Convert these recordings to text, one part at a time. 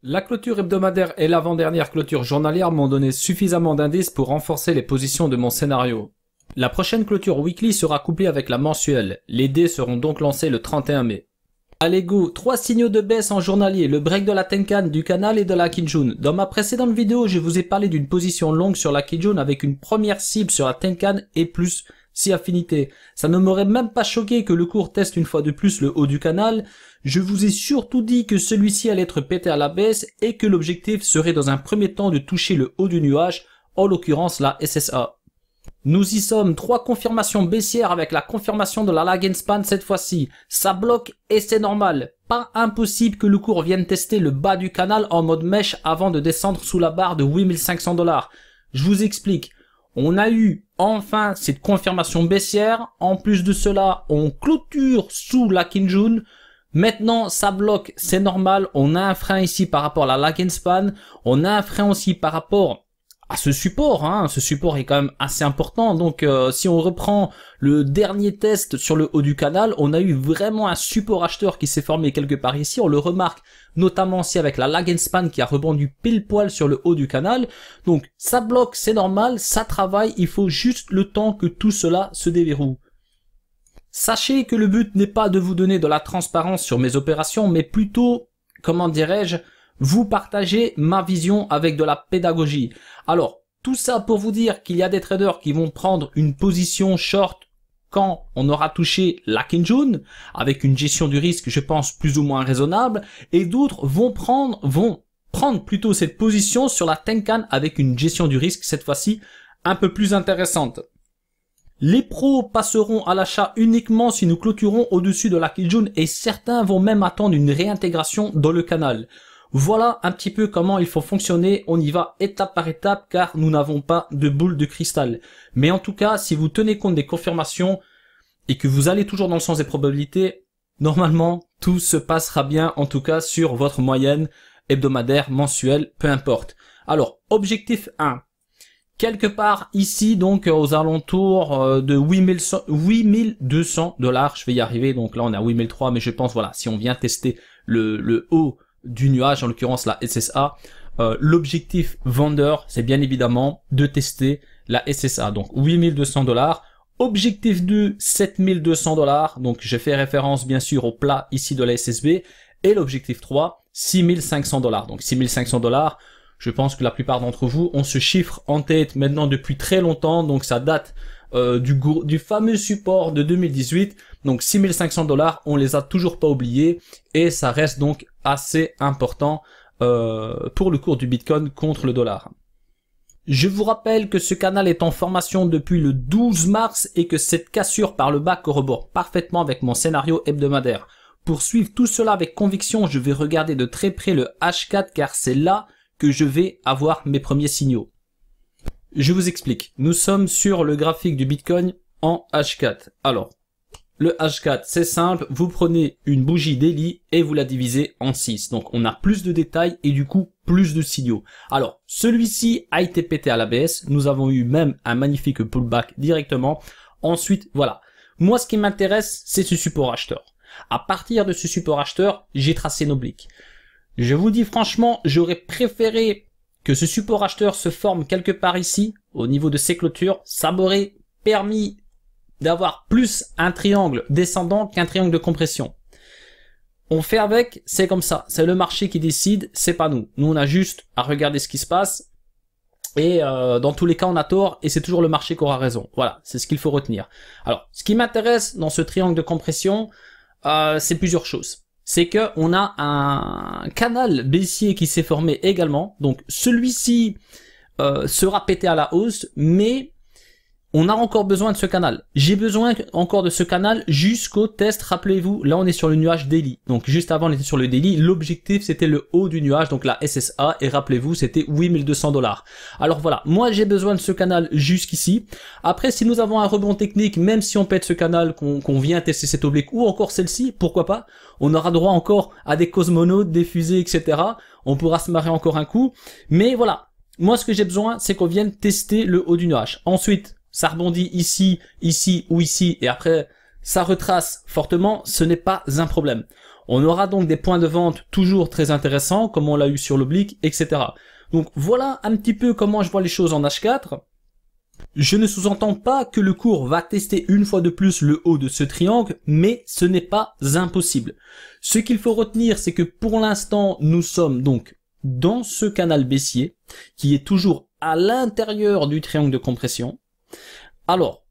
La clôture hebdomadaire et l'avant-dernière clôture journalière m'ont donné suffisamment d'indices pour renforcer les positions de mon scénario. La prochaine clôture weekly sera couplée avec la mensuelle. Les dés seront donc lancés le 31 mai. Allez go, 3 signaux de baisse en journalier, le break de la Tenkan, du canal et de la Kijun. Dans ma précédente vidéo, je vous ai parlé d'une position longue sur la Kijun avec une première cible sur la Tenkan et plus 6 affinités. Ça ne m'aurait même pas choqué que le cours teste une fois de plus le haut du canal. Je vous ai surtout dit que celui-ci allait être pété à la baisse et que l'objectif serait dans un premier temps de toucher le haut du nuage, en l'occurrence la SSA. Nous y sommes, 3 confirmations baissières avec la confirmation de la lag span cette fois-ci. Ça bloque et c'est normal. Pas impossible que le cours vienne tester le bas du canal en mode mèche avant de descendre sous la barre de 8500 $. Je vous explique. On a eu enfin cette confirmation baissière. En plus de cela, on clôture sous la Kijun. Maintenant, ça bloque, c'est normal. On a un frein ici par rapport à la lag span. On a un frein aussi par rapport à ce support, ce support est quand même assez important. Donc si on reprend le dernier test sur le haut du canal, on a eu vraiment un support acheteur qui s'est formé quelque part ici. On le remarque notamment aussi avec la lag span qui a rebondi pile poil sur le haut du canal. Donc ça bloque, c'est normal, ça travaille, il faut juste le temps que tout cela se déverrouille. Sachez que le but n'est pas de vous donner de la transparence sur mes opérations, mais plutôt, comment dirais-je, vous partagez ma vision avec de la pédagogie. Alors, tout ça pour vous dire qu'il y a des traders qui vont prendre une position short quand on aura touché la Kijun, avec une gestion du risque, je pense, plus ou moins raisonnable, et d'autres vont prendre plutôt cette position sur la Tenkan avec une gestion du risque, cette fois-ci, un peu plus intéressante. Les pros passeront à l'achat uniquement si nous clôturons au-dessus de la Kijun, et certains vont même attendre une réintégration dans le canal. Voilà un petit peu comment il faut fonctionner, on y va étape par étape car nous n'avons pas de boule de cristal. Mais en tout cas, si vous tenez compte des confirmations et que vous allez toujours dans le sens des probabilités, normalement tout se passera bien, en tout cas sur votre moyenne hebdomadaire, mensuelle, peu importe. Alors, objectif 1. Quelque part ici, donc aux alentours de 8200 $, je vais y arriver, donc là on est à 8003, mais je pense, voilà, si on vient tester le haut du nuage, en l'occurrence la SSA, l'objectif vendeur, c'est bien évidemment de tester la SSA, donc 8200 $, objectif 2, 7200 $, donc je fais référence bien sûr au plat ici de la SSB, et l'objectif 3, 6500 $, donc 6500 $, je pense que la plupart d'entre vous ont ce chiffre en tête maintenant depuis très longtemps, donc ça date du fameux support de 2018, donc 6500 $, on les a toujours pas oubliés, et ça reste donc assez important pour le cours du Bitcoin contre le dollar. Je vous rappelle que ce canal est en formation depuis le 12 mars et que cette cassure par le bas corrobore parfaitement avec mon scénario hebdomadaire. Pour suivre tout cela avec conviction, je vais regarder de très près le H4 car c'est là que je vais avoir mes premiers signaux. Je vous explique. Nous sommes sur le graphique du Bitcoin en H4. Alors, le H4, c'est simple. Vous prenez une bougie daily et vous la divisez en 6. Donc, on a plus de détails et du coup, plus de signaux. Alors, celui-ci a été pété à la baisse. Nous avons eu même un magnifique pullback directement. Ensuite, voilà. Moi, ce qui m'intéresse, c'est ce support acheteur. À partir de ce support acheteur, j'ai tracé une oblique. Je vous dis franchement, j'aurais préféré que ce support acheteur se forme quelque part ici, au niveau de ces clôtures. Ça m'aurait permis d'avoir plus un triangle descendant qu'un triangle de compression. On fait avec, c'est comme ça. C'est le marché qui décide, c'est pas nous. Nous, on a juste à regarder ce qui se passe. Et dans tous les cas, on a tort et c'est toujours le marché qui aura raison. Voilà, c'est ce qu'il faut retenir. Alors, ce qui m'intéresse dans ce triangle de compression, c'est plusieurs choses. C'est que on a un canal baissier qui s'est formé également. Donc celui-ci sera pété à la hausse, mais on a encore besoin de ce canal. J'ai besoin encore de ce canal jusqu'au test. Rappelez-vous, là on est sur le nuage daily. Donc juste avant on était sur le daily. L'objectif c'était le haut du nuage, donc la SSA. Et rappelez-vous, c'était 8200 $. Alors voilà, moi j'ai besoin de ce canal jusqu'ici. Après, si nous avons un rebond technique, même si on pète ce canal, qu'on vient tester cette oblique, ou encore celle-ci, pourquoi pas, on aura droit encore à des cosmonautes, des fusées, etc. On pourra se marrer encore un coup. Mais voilà, moi ce que j'ai besoin, c'est qu'on vienne tester le haut du nuage. Ensuite, ça rebondit ici, ici ou ici, et après, ça retrace fortement, ce n'est pas un problème. On aura donc des points de vente toujours très intéressants, comme on l'a eu sur l'oblique, etc. Donc voilà un petit peu comment je vois les choses en H4. Je ne sous-entends pas que le cours va tester une fois de plus le haut de ce triangle, mais ce n'est pas impossible. Ce qu'il faut retenir, c'est que pour l'instant, nous sommes donc dans ce canal baissier, qui est toujours à l'intérieur du triangle de compression. Alors,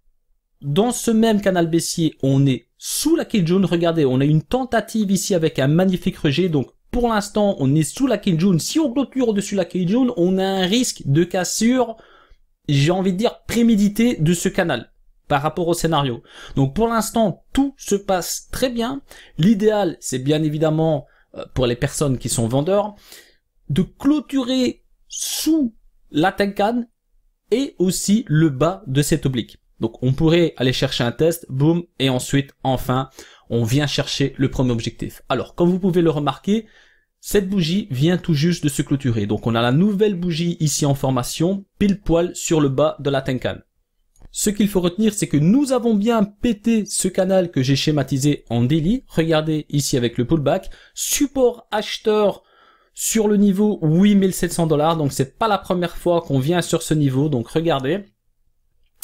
dans ce même canal baissier, on est sous la Kijun. Regardez, on a une tentative ici avec un magnifique rejet. Donc, pour l'instant, on est sous la Kijun. Si on clôture au-dessus de la Kijun, on a un risque de cassure, j'ai envie de dire, prémédité de ce canal par rapport au scénario. Donc, pour l'instant, tout se passe très bien. L'idéal, c'est bien évidemment, pour les personnes qui sont vendeurs, de clôturer sous la Tenkan et aussi le bas de cet oblique. Donc on pourrait aller chercher un test, boum, et ensuite, enfin, on vient chercher le premier objectif. Alors, comme vous pouvez le remarquer, cette bougie vient tout juste de se clôturer. Donc on a la nouvelle bougie ici en formation, pile poil sur le bas de la Tenkan. Ce qu'il faut retenir, c'est que nous avons bien pété ce canal que j'ai schématisé en daily. Regardez ici avec le pullback. Support acheteur sur le niveau 8700 $. Donc c'est pas la première fois qu'on vient sur ce niveau. Donc regardez.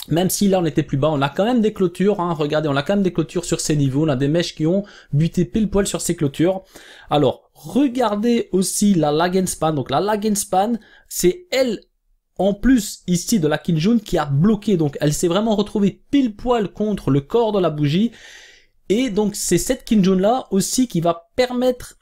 Même si là on était plus bas, on a quand même des clôtures, hein. Regardez, on a quand même des clôtures sur ces niveaux, on a des mèches qui ont buté pile poil sur ces clôtures. Alors, regardez aussi la lag and span. Donc la lag and span, c'est elle, en plus ici de la Kijun, qui a bloqué. Donc elle s'est vraiment retrouvée pile poil contre le corps de la bougie. Et donc c'est cette Kijun là aussi qui va permettre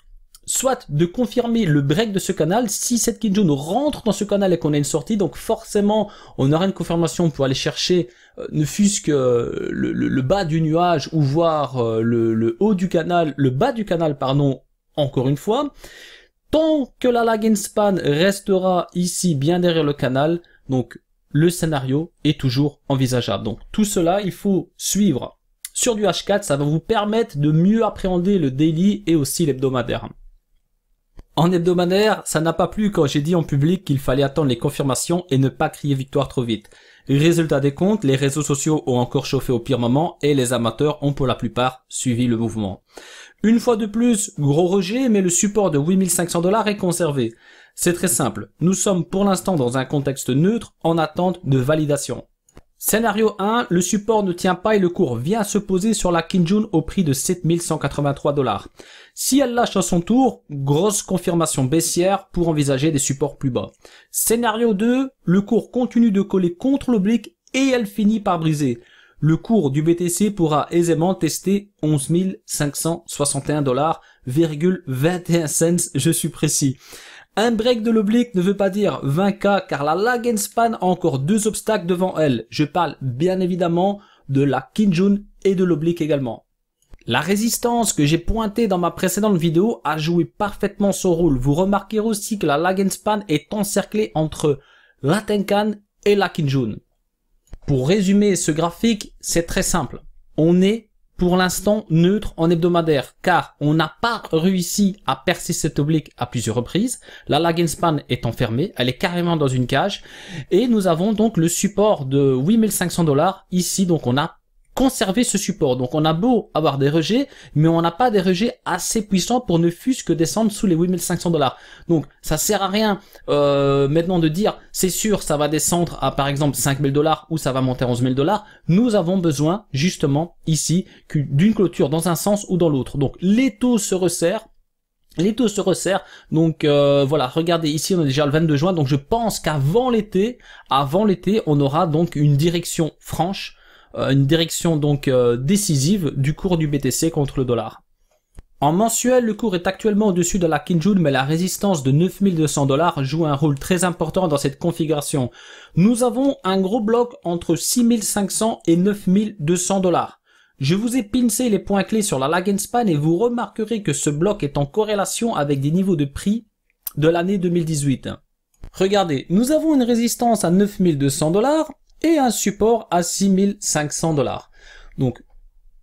soit de confirmer le break de ce canal. Si cette Kijun rentre dans ce canal et qu'on a une sortie, donc forcément on aura une confirmation pour aller chercher ne fût-ce que le bas du nuage ou voir le haut du canal, le bas du canal pardon, encore une fois. Tant que la lag and span restera ici bien derrière le canal, donc le scénario est toujours envisageable. Donc tout cela il faut suivre sur du H4, ça va vous permettre de mieux appréhender le daily et aussi l'hebdomadaire. En hebdomadaire, ça n'a pas plu quand j'ai dit en public qu'il fallait attendre les confirmations et ne pas crier victoire trop vite. Résultat des comptes, les réseaux sociaux ont encore chauffé au pire moment et les amateurs ont pour la plupart suivi le mouvement. Une fois de plus, gros rejet, mais le support de 8500 $ est conservé. C'est très simple, nous sommes pour l'instant dans un contexte neutre en attente de validation. Scénario 1, le support ne tient pas et le cours vient se poser sur la Kijun au prix de 7183 $. Si elle lâche à son tour, grosse confirmation baissière pour envisager des supports plus bas. Scénario 2, le cours continue de coller contre l'oblique et elle finit par briser. Le cours du BTC pourra aisément tester 11 561 $,21 cents, je suis précis. Un break de l'oblique ne veut pas dire 20K car la lag and span a encore deux obstacles devant elle. Je parle bien évidemment de la Kijun et de l'oblique également. La résistance que j'ai pointée dans ma précédente vidéo a joué parfaitement son rôle. Vous remarquerez aussi que la lag and span est encerclée entre la Tenkan et la Kijun. Pour résumer ce graphique, c'est très simple. On est pour l'instant neutre en hebdomadaire car on n'a pas réussi à percer cette oblique à plusieurs reprises. La lag and span est enfermée, elle est carrément dans une cage et nous avons donc le support de 8500 $ ici. Donc on a conservé ce support. Donc on a beau avoir des rejets, mais on n'a pas des rejets assez puissants pour ne fût-ce que descendre sous les 8500 $. Donc ça sert à rien maintenant de dire c'est sûr ça va descendre à par exemple 5000 $ ou ça va monter à 11 000 $. Nous avons besoin justement ici d'une clôture dans un sens ou dans l'autre. Donc les taux se resserrent. Les taux se resserrent, donc voilà, regardez ici on est déjà le 22 juin, donc je pense qu'avant l'été, on aura donc une direction franche, une direction donc décisive du cours du BTC contre le dollar. En mensuel, le cours est actuellement au-dessus de la Kijun, mais la résistance de 9200 $ joue un rôle très important dans cette configuration. Nous avons un gros bloc entre 6500 et 9200 $. Je vous ai pincé les points clés sur la lag and span et vous remarquerez que ce bloc est en corrélation avec des niveaux de prix de l'année 2018. Regardez, nous avons une résistance à 9200 $ et un support à 6500 $. Donc,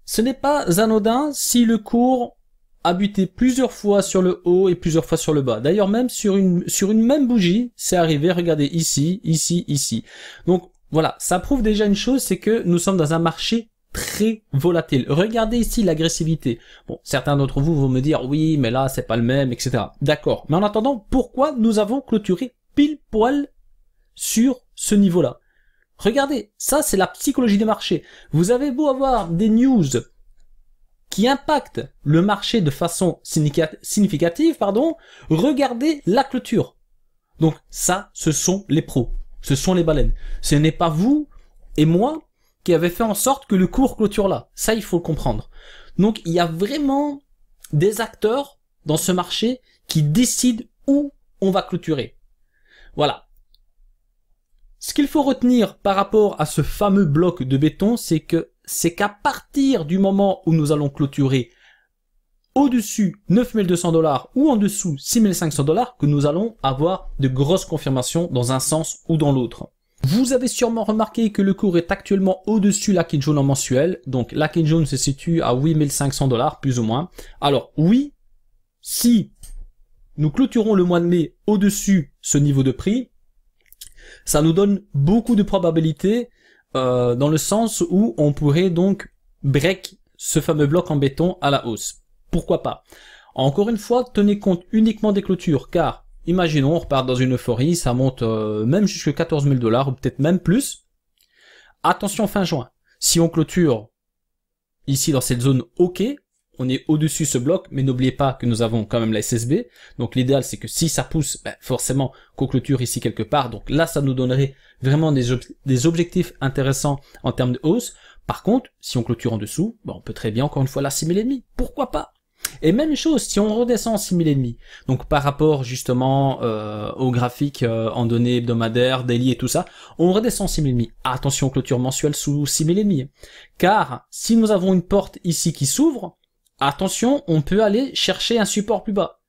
ce n'est pas anodin si le cours a buté plusieurs fois sur le haut et plusieurs fois sur le bas. D'ailleurs, même sur une même bougie, c'est arrivé, regardez, ici, ici, ici. Donc, voilà, ça prouve déjà une chose, c'est que nous sommes dans un marché très volatile. Regardez ici l'agressivité. Bon, certains d'entre vous vont me dire, oui, mais là, c'est pas le même, etc. D'accord. Mais en attendant, pourquoi nous avons clôturé pile poil sur ce niveau-là? Regardez, ça, c'est la psychologie des marchés. Vous avez beau avoir des news qui impactent le marché de façon significative, regardez la clôture. Donc ça, ce sont les pros. Ce sont les baleines. Ce n'est pas vous et moi qui avez fait en sorte que le cours clôture là. Ça, il faut le comprendre. Donc, il y a vraiment des acteurs dans ce marché qui décident où on va clôturer. Voilà. Ce qu'il faut retenir par rapport à ce fameux bloc de béton, c'est qu'à partir du moment où nous allons clôturer au-dessus 9200 $ ou en dessous 6500 $ que nous allons avoir de grosses confirmations dans un sens ou dans l'autre. Vous avez sûrement remarqué que le cours est actuellement au-dessus la Kinjun en mensuel. Donc la Kinjun se situe à 8500 $ plus ou moins. Alors oui, si nous clôturons le mois de mai au-dessus ce niveau de prix, ça nous donne beaucoup de probabilités dans le sens où on pourrait donc break ce fameux bloc en béton à la hausse. Pourquoi pas? Encore une fois, tenez compte uniquement des clôtures, car imaginons, on repart dans une euphorie, ça monte même jusqu'à 14 000 $ ou peut-être même plus. Attention fin juin, si on clôture ici dans cette zone OK, on est au-dessus ce bloc, mais n'oubliez pas que nous avons quand même la SSB. Donc l'idéal c'est que si ça pousse, forcément qu'on clôture ici quelque part. Donc là ça nous donnerait vraiment des objectifs intéressants en termes de hausse. Par contre, si on clôture en dessous, on peut très bien encore une fois la 6000,5. Pourquoi pas? Et même chose, si on redescend en 6000,5, donc par rapport justement au graphique en données hebdomadaires, daily et tout ça, on redescend en 6000,5. Attention, clôture mensuelle sous 6000,5. Car si nous avons une porte ici qui s'ouvre, attention, on peut aller chercher un support plus bas.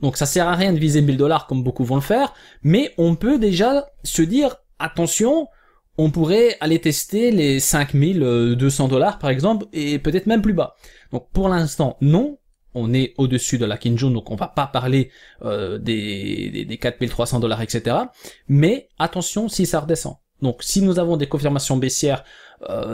Donc ça sert à rien de viser 1000 $ comme beaucoup vont le faire, mais on peut déjà se dire, attention, on pourrait aller tester les 5200 $ par exemple, et peut-être même plus bas. Donc pour l'instant, non. On est au-dessus de la Kinjun, donc on va pas parler des 4300 $, etc. Mais attention si ça redescend. Donc si nous avons des confirmations baissières,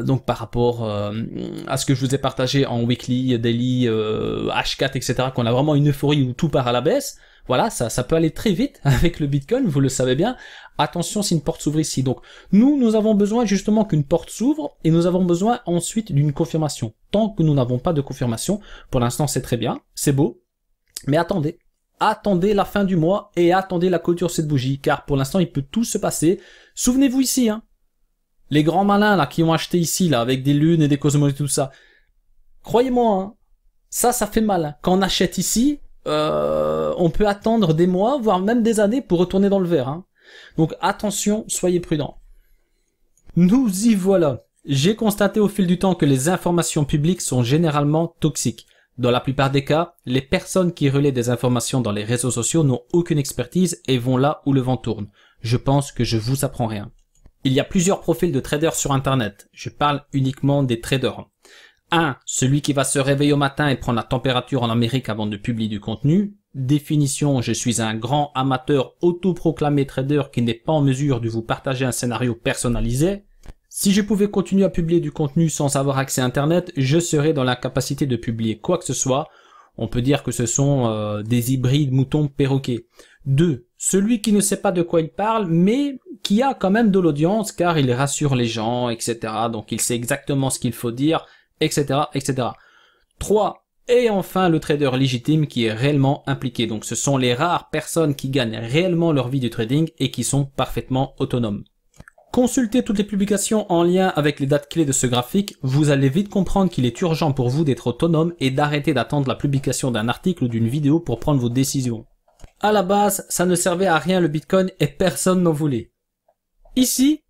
donc par rapport à ce que je vous ai partagé en weekly, daily, H4, etc., qu'on a vraiment une euphorie où tout part à la baisse, voilà, ça peut aller très vite avec le Bitcoin, vous le savez bien. Attention si une porte s'ouvre ici. Donc nous avons besoin justement qu'une porte s'ouvre et nous avons besoin ensuite d'une confirmation. Tant que nous n'avons pas de confirmation, pour l'instant c'est très bien, c'est beau, mais attendez la fin du mois et attendez la clôture de cette bougie, car pour l'instant il peut tout se passer. Souvenez-vous ici, les grands malins là qui ont acheté ici là avec des lunes et des cosmos et tout ça, croyez-moi, ça fait mal. Quand on achète ici, on peut attendre des mois, voire même des années pour retourner dans le vert. Donc attention, soyez prudents. Nous y voilà. J'ai constaté au fil du temps que les informations publiques sont généralement toxiques. Dans la plupart des cas, les personnes qui relaient des informations dans les réseaux sociaux n'ont aucune expertise et vont là où le vent tourne. Je pense que je vous apprends rien. Il y a plusieurs profils de traders sur Internet. Je parle uniquement des traders. 1. Celui qui va se réveiller au matin et prendre la température en Amérique avant de publier du contenu. Définition, je suis un grand amateur autoproclamé trader qui n'est pas en mesure de vous partager un scénario personnalisé. Si je pouvais continuer à publier du contenu sans avoir accès à Internet, je serais dans l'incapacité de publier quoi que ce soit. On peut dire que ce sont des hybrides moutons perroquets. 2. Celui qui ne sait pas de quoi il parle, mais qui a quand même de l'audience car il rassure les gens, etc. Donc il sait exactement ce qu'il faut dire, etc., etc. 3. Et enfin, le trader légitime qui est réellement impliqué. Donc ce sont les rares personnes qui gagnent réellement leur vie du trading et qui sont parfaitement autonomes. Consultez toutes les publications en lien avec les dates clés de ce graphique, vous allez vite comprendre qu'il est urgent pour vous d'être autonome et d'arrêter d'attendre la publication d'un article ou d'une vidéo pour prendre vos décisions. À la base, ça ne servait à rien le Bitcoin et personne n'en voulait. Ici,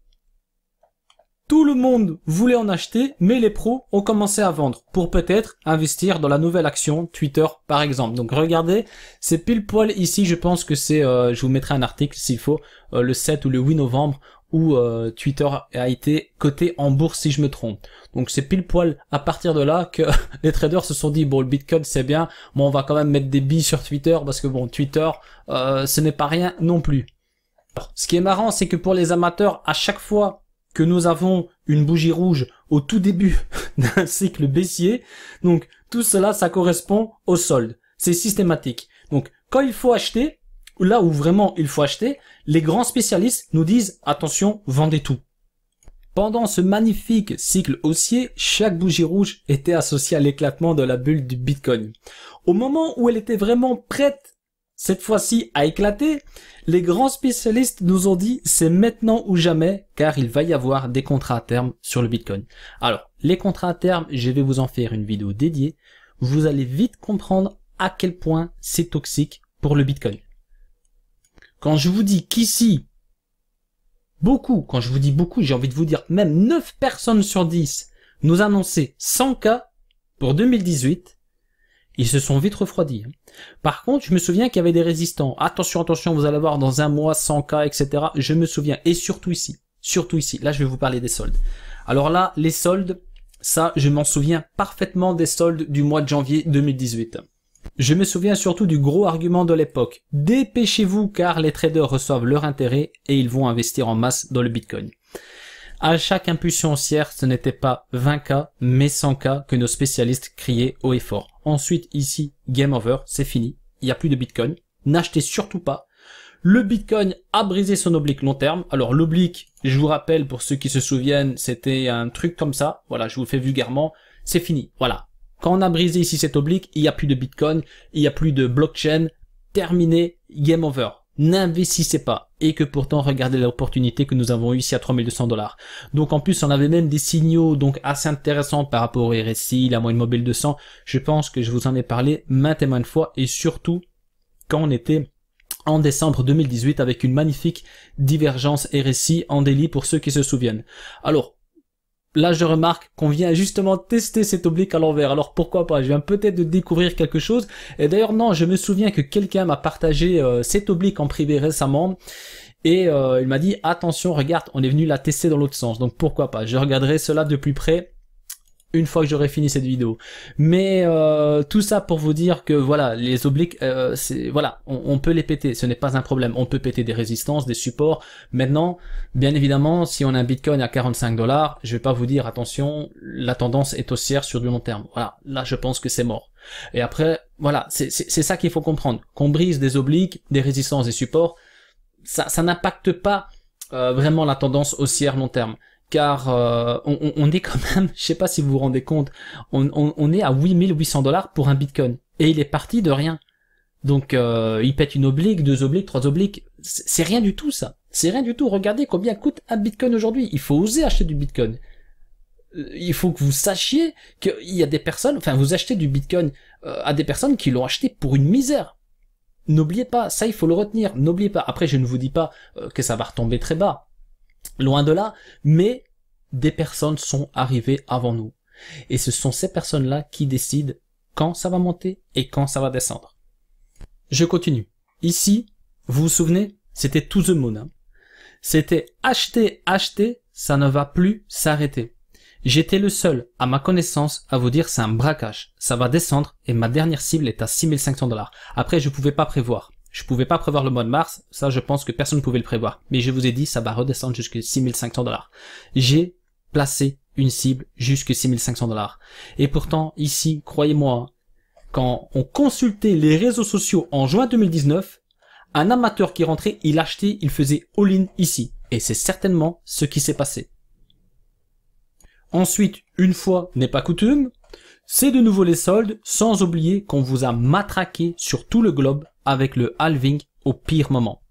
tout le monde voulait en acheter, mais les pros ont commencé à vendre pour peut-être investir dans la nouvelle action Twitter par exemple. Donc regardez, c'est pile poil ici, je pense que c'est, je vous mettrai un article s'il faut, le 7 ou le 8 novembre où Twitter a été coté en bourse si je me trompe. Donc c'est pile poil à partir de là que les traders se sont dit bon le Bitcoin c'est bien, mais on va quand même mettre des billes sur Twitter parce que bon Twitter ce n'est pas rien non plus. Alors, ce qui est marrant c'est que pour les amateurs à chaque fois que nous avons une bougie rouge au tout début d'un cycle baissier. Donc tout cela, ça correspond au solde. C'est systématique. Donc quand il faut acheter, là où vraiment il faut acheter, les grands spécialistes nous disent attention, vendez tout. Pendant ce magnifique cycle haussier, chaque bougie rouge était associée à l'éclatement de la bulle du Bitcoin. Au moment où elle était vraiment prête, cette fois-ci, à éclater, les grands spécialistes nous ont dit c'est maintenant ou jamais, car il va y avoir des contrats à terme sur le Bitcoin. Alors, les contrats à terme, je vais vous en faire une vidéo dédiée. Vous allez vite comprendre à quel point c'est toxique pour le Bitcoin. Quand je vous dis qu'ici, quand je vous dis beaucoup, j'ai envie de vous dire même 9 personnes sur 10 nous annonçaient 100K pour 2018, ils se sont vite refroidis. Par contre, je me souviens qu'il y avait des résistants. Attention, attention, vous allez voir dans un mois 100K, etc. Je me souviens. Et surtout ici. Là, je vais vous parler des soldes. Alors là, les soldes, ça, je m'en souviens parfaitement des soldes du mois de janvier 2018. Je me souviens surtout du gros argument de l'époque. Dépêchez-vous car les traders reçoivent leur intérêt et ils vont investir en masse dans le Bitcoin. À chaque impulsion haussière, ce n'était pas 20K, mais 100K que nos spécialistes criaient haut et fort. Ensuite, ici, game over, c'est fini. Il n'y a plus de Bitcoin. N'achetez surtout pas. Le Bitcoin a brisé son oblique long terme. Alors, l'oblique, je vous rappelle, pour ceux qui se souviennent, c'était un truc comme ça. Voilà, je vous le fais vulgairement. C'est fini. Voilà. Quand on a brisé ici cet oblique, il n'y a plus de Bitcoin, il n'y a plus de blockchain. Terminé, game over. N'investissez pas. Et que pourtant, regardez l'opportunité que nous avons eue ici à 3200 $. Donc en plus, on avait même des signaux donc assez intéressants par rapport au RSI, la moyenne mobile 200. Je pense que je vous en ai parlé maintes et maintes fois, et surtout quand on était en décembre 2018 avec une magnifique divergence RSI en daily pour ceux qui se souviennent. Alors, là, je remarque qu'on vient justement tester cet oblique à l'envers. Alors pourquoi pas? Je viens peut-être de découvrir quelque chose. Et d'ailleurs, non, je me souviens que quelqu'un m'a partagé cet oblique en privé récemment. Et il m'a dit, attention, regarde, on est venu la tester dans l'autre sens. Donc pourquoi pas? Je regarderai cela de plus près une fois que j'aurai fini cette vidéo. Mais tout ça pour vous dire que voilà, les obliques, voilà, on peut les péter, ce n'est pas un problème. On peut péter des résistances, des supports. Maintenant, bien évidemment, si on a un Bitcoin à 45 $, je vais pas vous dire attention, la tendance est haussière sur du long terme. Voilà, là je pense que c'est mort. Et après, voilà, c'est ça qu'il faut comprendre. Qu'on brise des obliques, des résistances, des supports, ça n'impacte pas vraiment la tendance haussière long terme. Car on est quand même, je sais pas si vous vous rendez compte, on est à 8800 $ pour un Bitcoin. Et il est parti de rien. Donc il pète une oblique, 2 obliques, 3 obliques. C'est rien du tout ça. C'est rien du tout. Regardez combien coûte un Bitcoin aujourd'hui. Il faut oser acheter du Bitcoin. Il faut que vous sachiez qu'il y a des personnes, enfin vous achetez du Bitcoin à des personnes qui l'ont acheté pour une misère. N'oubliez pas, ça il faut le retenir. N'oubliez pas. Après je ne vous dis pas que ça va retomber très bas. Loin de là, mais des personnes sont arrivées avant nous. Et ce sont ces personnes-là qui décident quand ça va monter et quand ça va descendre. Je continue. Ici, vous vous souvenez, c'était to the moon. C'était acheter, acheter, ça ne va plus s'arrêter. J'étais le seul, à ma connaissance, à vous dire c'est un braquage. Ça va descendre et ma dernière cible est à 6500 $. Après, je pouvais pas prévoir. Je pouvais pas prévoir le mois de mars, ça je pense que personne ne pouvait le prévoir. Mais je vous ai dit, ça va redescendre jusqu'à 6500 $. J'ai placé une cible jusqu'à 6500 $. Et pourtant, ici, croyez-moi, quand on consultait les réseaux sociaux en juin 2019, un amateur qui rentrait, il achetait, il faisait all-in ici. Et c'est certainement ce qui s'est passé. Ensuite, une fois n'est pas coutume, c'est de nouveau les soldes, sans oublier qu'on vous a matraqué sur tout le globe avec le halving au pire moment.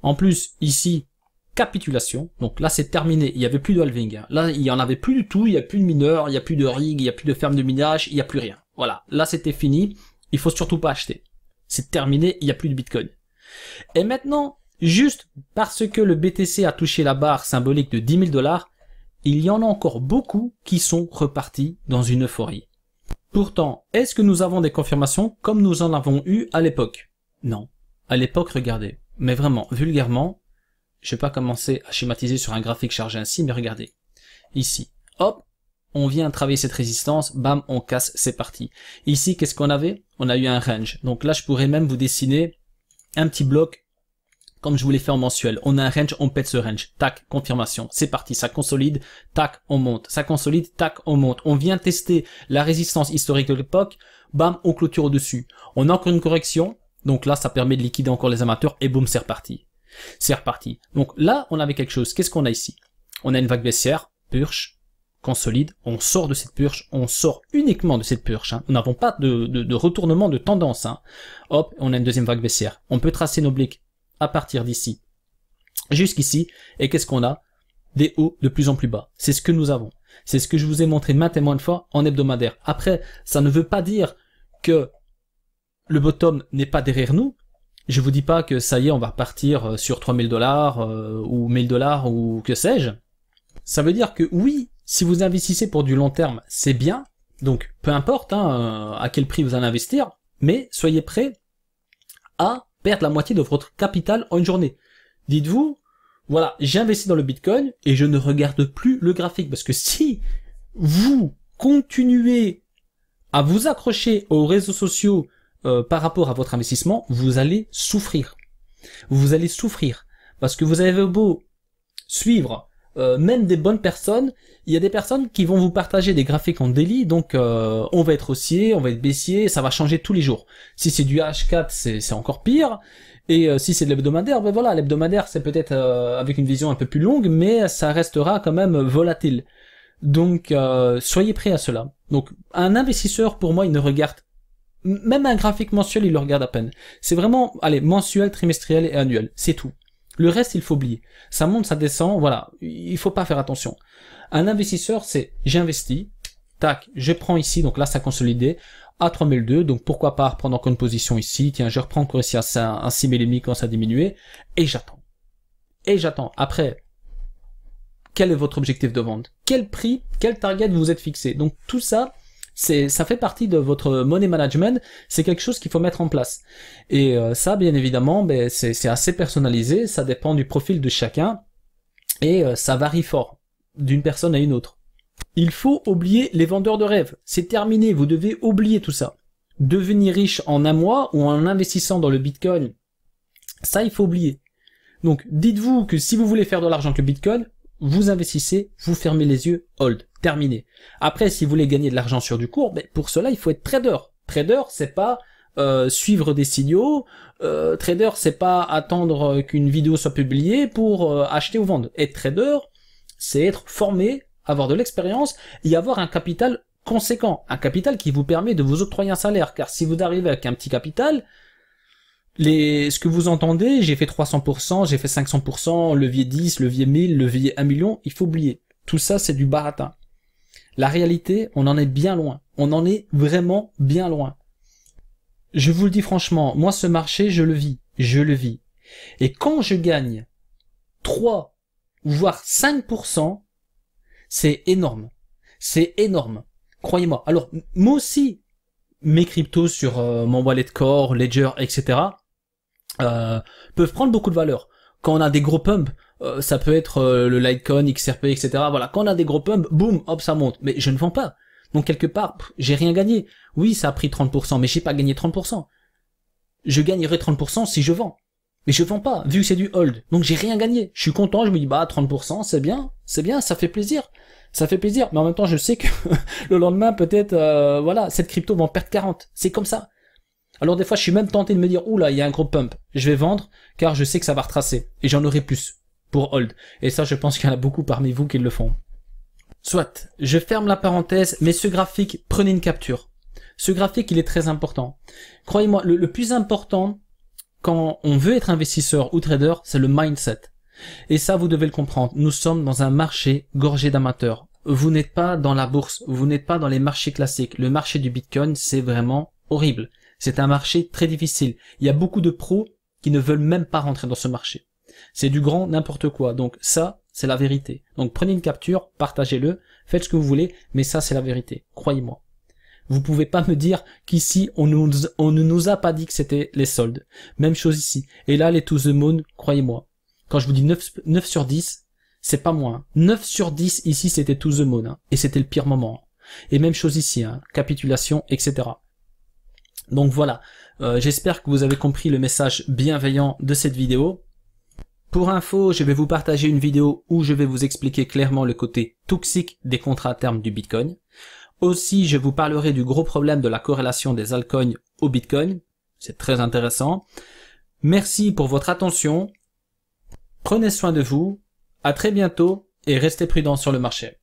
En plus, ici, capitulation. Donc là, c'est terminé. Il n'y avait plus de halving. Là, il n'y en avait plus du tout. Il n'y a plus de mineurs, il n'y a plus de rig, il n'y a plus de ferme de minage, il n'y a plus rien. Voilà. Là, c'était fini. Il faut surtout pas acheter. C'est terminé. Il n'y a plus de Bitcoin. Et maintenant, juste parce que le BTC a touché la barre symbolique de 10 000 $, il y en a encore beaucoup qui sont repartis dans une euphorie. Pourtant, est-ce que nous avons des confirmations comme nous en avons eu à l'époque? Non. À l'époque, regardez. Mais vraiment, vulgairement, je vais pas commencer à schématiser sur un graphique chargé ainsi, mais regardez. Ici, hop, on vient travailler cette résistance, bam, on casse, c'est parti. Ici, qu'est-ce qu'on avait? On a eu un range. Donc là, je pourrais même vous dessiner un petit bloc comme je vous l'ai fait en mensuel. On a un range, on pète ce range. Tac, confirmation. C'est parti, ça consolide. Tac, on monte. Ça consolide, tac, on monte. On vient tester la résistance historique de l'époque. Bam, on clôture au-dessus. On a encore une correction. Donc là, ça permet de liquider encore les amateurs. Et boum, c'est reparti. C'est reparti. Donc là, on avait quelque chose. Qu'est-ce qu'on a ici? On a une vague baissière, purge, consolide. On sort de cette purge. On sort uniquement de cette purge. Hein. Nous n'avons pas de retournement de tendance. Hein. Hop, on a une deuxième vague baissière. On peut tracer une oblique à partir d'ici jusqu'ici, et qu'est-ce qu'on a? Des hauts de plus en plus bas. C'est ce que nous avons. C'est ce que je vous ai montré maintes et maintes fois en hebdomadaire. Après, ça ne veut pas dire que le bottom n'est pas derrière nous. Je vous dis pas que ça y est, on va repartir sur 3000 $, ou 1000 $ ou que sais-je. Ça veut dire que oui, si vous investissez pour du long terme, c'est bien. Donc, peu importe hein, à quel prix vous allez investir, mais soyez prêts à perdre la moitié de votre capital en une journée. Dites-vous, voilà, j'ai investi dans le Bitcoin et je ne regarde plus le graphique, parce que si vous continuez à vous accrocher aux réseaux sociaux par rapport à votre investissement, vous allez souffrir. Vous allez souffrir, parce que vous avez beau suivre même des bonnes personnes, il y a des personnes qui vont vous partager des graphiques en daily, donc on va être haussier, on va être baissier, ça va changer tous les jours. Si c'est du H4, c'est encore pire, et si c'est de l'hebdomadaire, ben voilà, l'hebdomadaire c'est peut-être avec une vision un peu plus longue, mais ça restera quand même volatile. Donc soyez prêts à cela. Donc un investisseur, pour moi, il ne regarde, même un graphique mensuel, il le regarde à peine. C'est vraiment, allez, mensuel, trimestriel et annuel, c'est tout. Le reste, il faut oublier. Ça monte, ça descend, voilà. Il faut pas faire attention. Un investisseur, c'est, j'investis, tac, je prends ici, donc là, ça a consolidé, à 3002, donc pourquoi pas reprendre encore une position ici, tiens, je reprends encore ici à 6000,5 quand ça a diminué, et j'attends. Et j'attends. Après, quel est votre objectif de vente? Quel prix, quel target vous vous êtes fixé? Donc tout ça, ça fait partie de votre money management, c'est quelque chose qu'il faut mettre en place. Et ça, bien évidemment, ben, c'est assez personnalisé, ça dépend du profil de chacun, et ça varie fort d'une personne à une autre. Il faut oublier les vendeurs de rêves, c'est terminé, vous devez oublier tout ça. Devenir riche en un mois ou en investissant dans le Bitcoin, ça il faut oublier. Donc dites-vous que si vous voulez faire de l'argent avec le Bitcoin, vous investissez, vous fermez les yeux, hold, terminé. Après, si vous voulez gagner de l'argent sur du court, ben, pour cela, il faut être trader. Trader, c'est pas suivre des signaux. Trader, c'est pas attendre qu'une vidéo soit publiée pour acheter ou vendre. Être trader, c'est être formé, avoir de l'expérience et avoir un capital conséquent. Un capital qui vous permet de vous octroyer un salaire. Car si vous arrivez avec un petit capital, ce que vous entendez, j'ai fait 300%, j'ai fait 500%, levier 10, levier 1000, levier 1 million, il faut oublier. Tout ça, c'est du baratin. La réalité, on en est bien loin. On en est vraiment bien loin. Je vous le dis franchement, moi, ce marché, je le vis. Je le vis. Et quand je gagne 3, voire 5%, c'est énorme. C'est énorme. Croyez-moi. Alors, moi aussi, mes cryptos sur mon wallet Core, Ledger, etc., peuvent prendre beaucoup de valeur. Quand on a des gros pumps, ça peut être le Litecoin, XRP, etc. Voilà, quand on a des gros pumps, boum, hop, ça monte. Mais je ne vends pas. Donc quelque part, j'ai rien gagné. Oui, ça a pris 30%, mais j'ai pas gagné 30%. Je gagnerai 30% si je vends. Mais je vends pas, vu que c'est du hold. Donc j'ai rien gagné. Je suis content, je me dis, bah 30%, c'est bien, ça fait plaisir. Ça fait plaisir, mais en même temps, je sais que le lendemain, peut-être, voilà, cette crypto va en perdre 40. C'est comme ça. Alors des fois, je suis même tenté de me dire, oula, il y a un gros pump. Je vais vendre, car je sais que ça va retracer. Et j'en aurai plus pour hold. Et ça, je pense qu'il y en a beaucoup parmi vous qui le font. Soit, je ferme la parenthèse, mais ce graphique, prenez une capture. Ce graphique, il est très important. Croyez-moi, le plus important, quand on veut être investisseur ou trader, c'est le mindset. Et ça, vous devez le comprendre. Nous sommes dans un marché gorgé d'amateurs. Vous n'êtes pas dans la bourse, vous n'êtes pas dans les marchés classiques. Le marché du Bitcoin, c'est vraiment horrible. C'est un marché très difficile. Il y a beaucoup de pros qui ne veulent même pas rentrer dans ce marché. C'est du grand n'importe quoi. Donc ça, c'est la vérité. Donc prenez une capture, partagez-le, faites ce que vous voulez, mais ça, c'est la vérité. Croyez-moi. Vous pouvez pas me dire qu'ici, on ne nous a pas dit que c'était les soldes. Même chose ici. Et là, les to the moon, croyez-moi. Quand je vous dis 9 sur 10, c'est pas moi. 9 sur 10 ici, c'était to the moon. Et c'était le pire moment. Et même chose ici, capitulation, etc. Donc voilà, j'espère que vous avez compris le message bienveillant de cette vidéo. Pour info, je vais vous partager une vidéo où je vais vous expliquer clairement le côté toxique des contrats à terme du Bitcoin. Aussi, je vous parlerai du gros problème de la corrélation des altcoins au Bitcoin. C'est très intéressant. Merci pour votre attention. Prenez soin de vous. À très bientôt et restez prudents sur le marché.